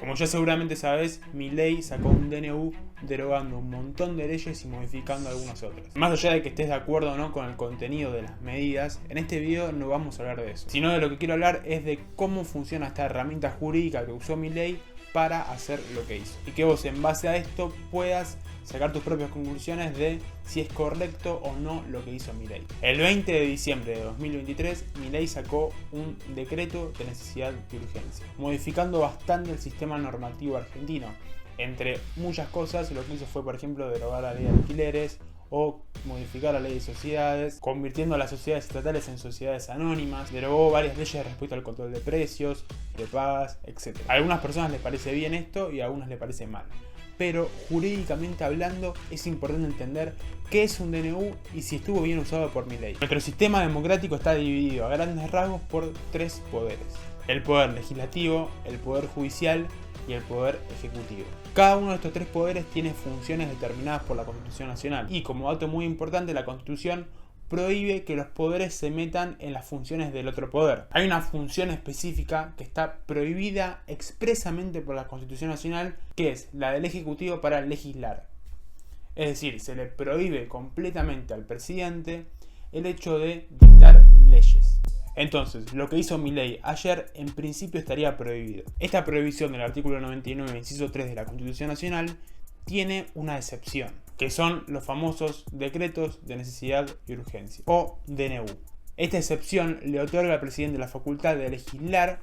Como ya seguramente sabes, Milei sacó un DNU derogando un montón de leyes y modificando algunas otras. Más allá de que estés de acuerdo o no con el contenido de las medidas, en este video no vamos a hablar de eso, sino de lo que quiero hablar es de cómo funciona esta herramienta jurídica que usó Milei para hacer lo que hizo. Y que vos en base a esto puedas sacar tus propias conclusiones de si es correcto o no lo que hizo Milei. El 20 de diciembre de 2023, Milei sacó un decreto de necesidad de urgencia, modificando bastante el sistema normativo argentino. Entre muchas cosas, lo que hizo fue, por ejemplo, derogar la ley de alquileres o modificar la ley de sociedades, convirtiendo a las sociedades estatales en sociedades anónimas, derogó varias leyes respecto al control de precios, de pagas, etc. A algunas personas les parece bien esto y a algunas les parece mal. Pero jurídicamente hablando es importante entender qué es un DNU y si estuvo bien usado por Milei. Nuestro sistema democrático está dividido a grandes rasgos por tres poderes: el poder legislativo, el poder judicial y el poder ejecutivo. Cada uno de estos tres poderes tiene funciones determinadas por la Constitución Nacional y, como dato muy importante, la Constitución prohíbe que los poderes se metan en las funciones del otro poder. Hay una función específica que está prohibida expresamente por la Constitución Nacional, que es la del Ejecutivo para legislar. Es decir, se le prohíbe completamente al presidente el hecho de dictar leyes. Entonces, lo que hizo Milei ayer en principio estaría prohibido. Esta prohibición del artículo 99, inciso 3 de la Constitución Nacional tiene una excepción, que son los famosos decretos de necesidad y urgencia, o DNU. Esta excepción le otorga al presidente la facultad de legislar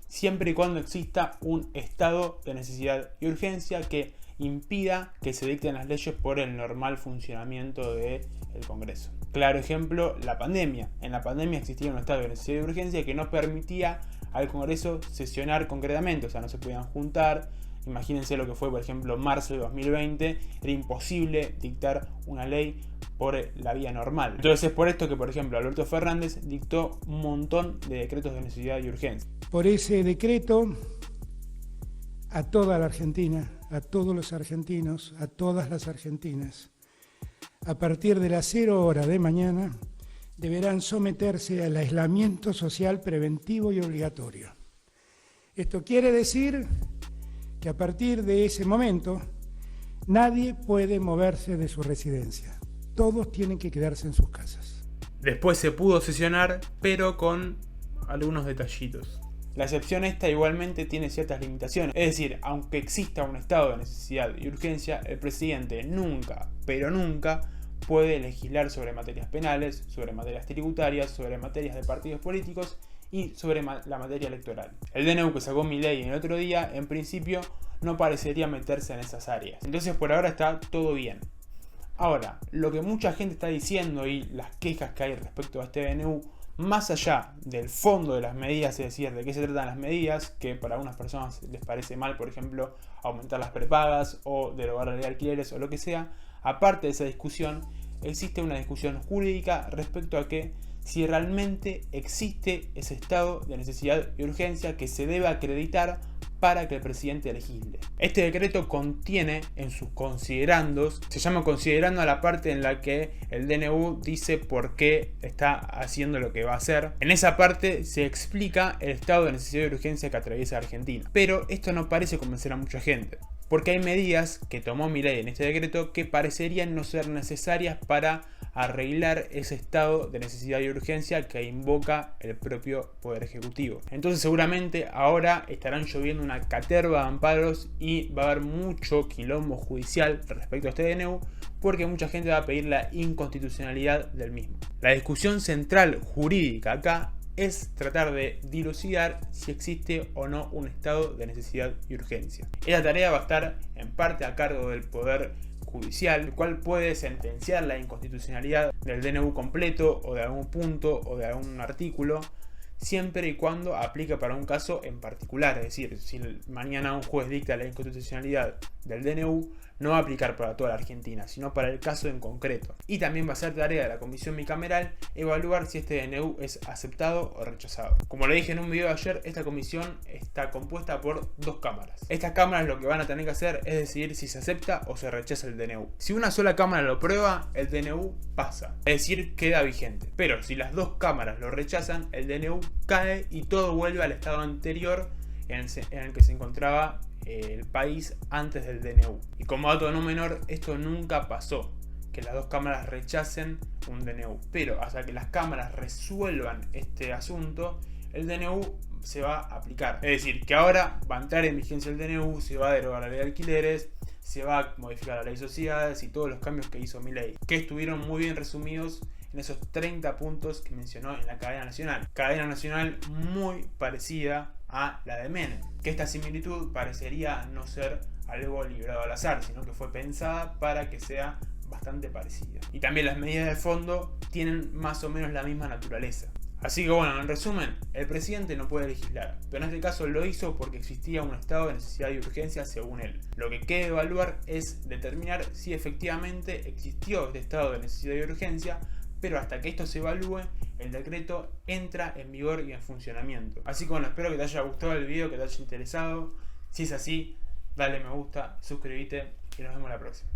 siempre y cuando exista un estado de necesidad y urgencia que impida que se dicten las leyes por el normal funcionamiento del Congreso. Claro ejemplo, la pandemia. En la pandemia existía un estado de necesidad y urgencia que no permitía al Congreso sesionar concretamente, o sea, no se podían juntar. Imagínense lo que fue, por ejemplo, marzo de 2020, era imposible dictar una ley por la vía normal. Entonces es por esto que, por ejemplo, Alberto Fernández dictó un montón de decretos de necesidad y urgencia. Por ese decreto, a toda la Argentina, a todos los argentinos, a todas las argentinas, a partir de las 0 horas de mañana, deberán someterse al aislamiento social preventivo y obligatorio. Esto quiere decir que a partir de ese momento nadie puede moverse de su residencia. Todos tienen que quedarse en sus casas. Después se pudo sesionar, pero con algunos detallitos. La excepción esta igualmente tiene ciertas limitaciones. Es decir, aunque exista un estado de necesidad y urgencia, el presidente nunca, pero nunca, puede legislar sobre materias penales, sobre materias tributarias, sobre materias de partidos políticos y sobre la materia electoral. El DNU que sacó Milei en el otro día, en principio, no parecería meterse en esas áreas. Entonces por ahora está todo bien. Ahora, lo que mucha gente está diciendo y las quejas que hay respecto a este DNU, más allá del fondo de las medidas, es decir, de qué se tratan las medidas, que para algunas personas les parece mal, por ejemplo, aumentar las prepagas o derogar la ley de alquileres o lo que sea, aparte de esa discusión, existe una discusión jurídica respecto a que si realmente existe ese estado de necesidad y urgencia que se debe acreditar para que el presidente legisle. Este decreto contiene en sus considerandos, se llama considerando a la parte en la que el DNU dice por qué está haciendo lo que va a hacer. En esa parte se explica el estado de necesidad y urgencia que atraviesa Argentina. Pero esto no parece convencer a mucha gente, porque hay medidas que tomó Milei en este decreto que parecerían no ser necesarias para arreglar ese estado de necesidad y urgencia que invoca el propio Poder Ejecutivo. Entonces seguramente ahora estarán lloviendo una caterva de amparos y va a haber mucho quilombo judicial respecto a este DNU, porque mucha gente va a pedir la inconstitucionalidad del mismo. La discusión central jurídica acá es tratar de dilucidar si existe o no un estado de necesidad y urgencia. Esta tarea va a estar en parte a cargo del Poder Judicial, el cual puede sentenciar la inconstitucionalidad del DNU completo o de algún punto o de algún artículo, siempre y cuando aplique para un caso en particular. Es decir, si mañana un juez dicta la inconstitucionalidad del DNU, no va a aplicar para toda la Argentina, sino para el caso en concreto. Y también va a ser tarea de la comisión bicameral evaluar si este DNU es aceptado o rechazado. Como le dije en un video de ayer, esta comisión está compuesta por dos cámaras. Estas cámaras lo que van a tener que hacer es decidir si se acepta o se rechaza el DNU. Si una sola cámara lo prueba, el DNU pasa, es decir, queda vigente. Pero si las dos cámaras lo rechazan, el DNU cae y todo vuelve al estado anterior en el que se encontraba el país antes del DNU. Y como dato no menor, esto nunca pasó, que las dos cámaras rechacen un DNU. Pero hasta que las cámaras resuelvan este asunto, el DNU se va a aplicar. Es decir, que ahora va a entrar en vigencia el DNU, se va a derogar la ley de alquileres, se va a modificar la ley de sociedades y todos los cambios que hizo Milei, que estuvieron muy bien resumidos en esos 30 puntos que mencionó en la cadena nacional. Cadena nacional muy parecida a la de Menem, que esta similitud parecería no ser algo librado al azar, sino que fue pensada para que sea bastante parecida. Y también las medidas de fondo tienen más o menos la misma naturaleza. Así que bueno, en resumen, el presidente no puede legislar, pero en este caso lo hizo porque existía un estado de necesidad y urgencia según él. Lo que queda evaluar es determinar si efectivamente existió este estado de necesidad y urgencia, pero hasta que esto se evalúe, el decreto entra en vigor y en funcionamiento. Así que bueno, espero que te haya gustado el video, que te haya interesado. Si es así, dale me gusta, suscríbete y nos vemos la próxima.